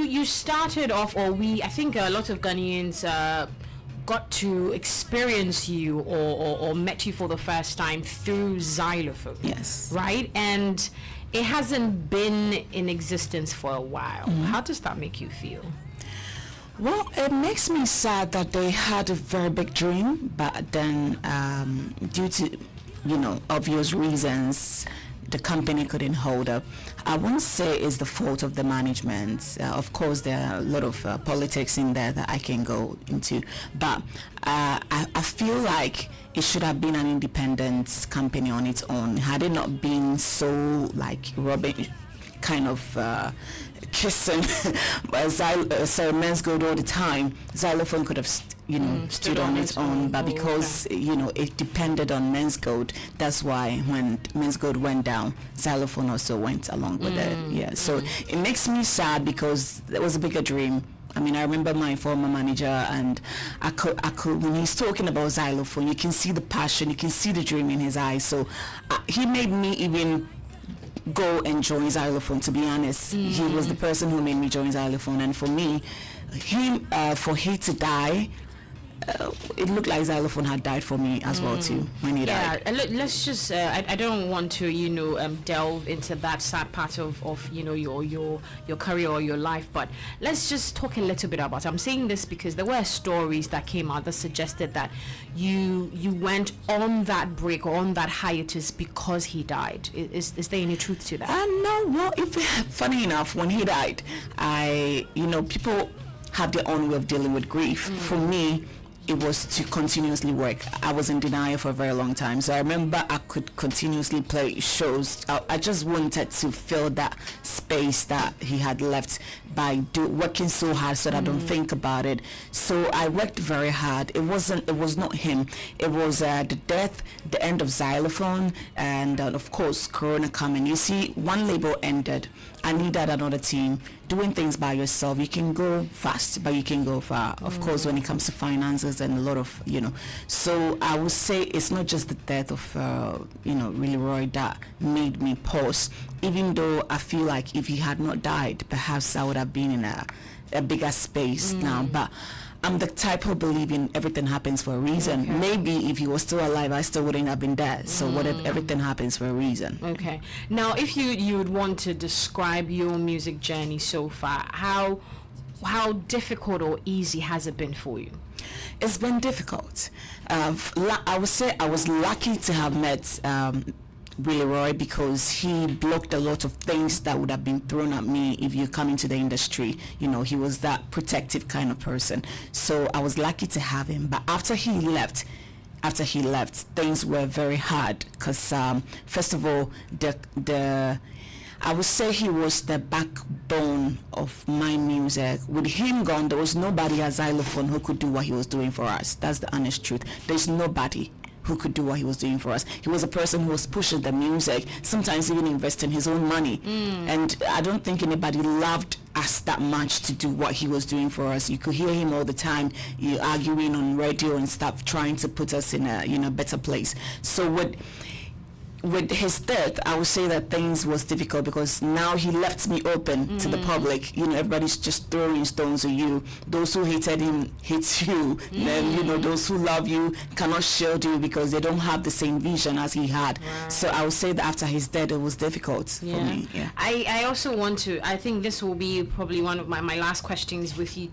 you started off, or I think a lot of Ghanaians got to experience you or met you for the first time through Zylofon. Yes. Right? And it hasn't been in existence for a while. How does that make you feel? Well, it makes me sad that they had a very big dream, but then due to, obvious reasons, the company couldn't hold up. I won't say it's the fault of the management. Of course, there are a lot of politics in there that I can go into, but I feel like it should have been an independent company on its own. Had it not been so like Robin kind of kissing Men's Gold all the time, Zylofon could have stood on its own, but because it depended on Men's Gold, that's why when Men's Gold went down, Zylofon also went along with it. So it makes me sad because there was a bigger dream. I mean, I remember my former manager, and I could when he's talking about Zylofon, you can see the passion, you can see the dream in his eyes. So he made me even go and join Zylofon, to be honest. He was the person who made me join Zylofon, and for me, for he to die, it looked like Zylofon had died for me as well too when he died. Let's just I don't want to delve into that sad part of your career or your life, but let's just talk a little bit about it. I'm saying this because there were stories that came out that suggested that you went on that break or on that hiatus because he died. Is there any truth to that? No. Well, funny enough, when he died, people have their own way of dealing with grief. For me, it was to continuously work. I was in denial for a very long time, so I remember I could continuously play shows. I just wanted to fill that space that he had left by working so hard so that I don't think about it. So I worked very hard. It was not him. It was the death, the end of Zylofon, and of course Corona coming. You see, one label ended. I needed another team. Doing things by yourself, you can go fast, but you can go far. Of course, when it comes to finances and a lot of, So I would say it's not just the death of, Willie Roi that made me pause. Even though I feel like if he had not died, perhaps I would have been in a bigger space now. But I'm the type who believe in everything happens for a reason. Okay. Maybe if he was still alive, I still wouldn't have been dead. So everything happens for a reason. Okay. Now, if you would want to describe your music journey so far, how difficult or easy has it been for you? It's been difficult. I would say I was lucky to have met Willie Roi because he blocked a lot of things that would have been thrown at me if you come into the industry. He was that protective kind of person. So I was lucky to have him. But after he left, things were very hard because first of all, I would say he was the backbone of my music. With him gone, there was nobody at Zylofon who could do what he was doing for us. That's the honest truth. There's nobody who could do what he was doing for us. He was a person who was pushing the music, sometimes even investing his own money. And I don't think anybody loved us that much to do what he was doing for us. You could hear him all the time, arguing on radio and stuff, trying to put us in a better place. So with his death, I would say that things was difficult because now he left me open to the public. Everybody's just throwing stones at you. Those who hated him hate you. Then those who love you cannot shield you because they don't have the same vision as he had. Wow. So I would say that after his death, it was difficult for me. Yeah. I also want to. I think this will be probably one of my last questions with you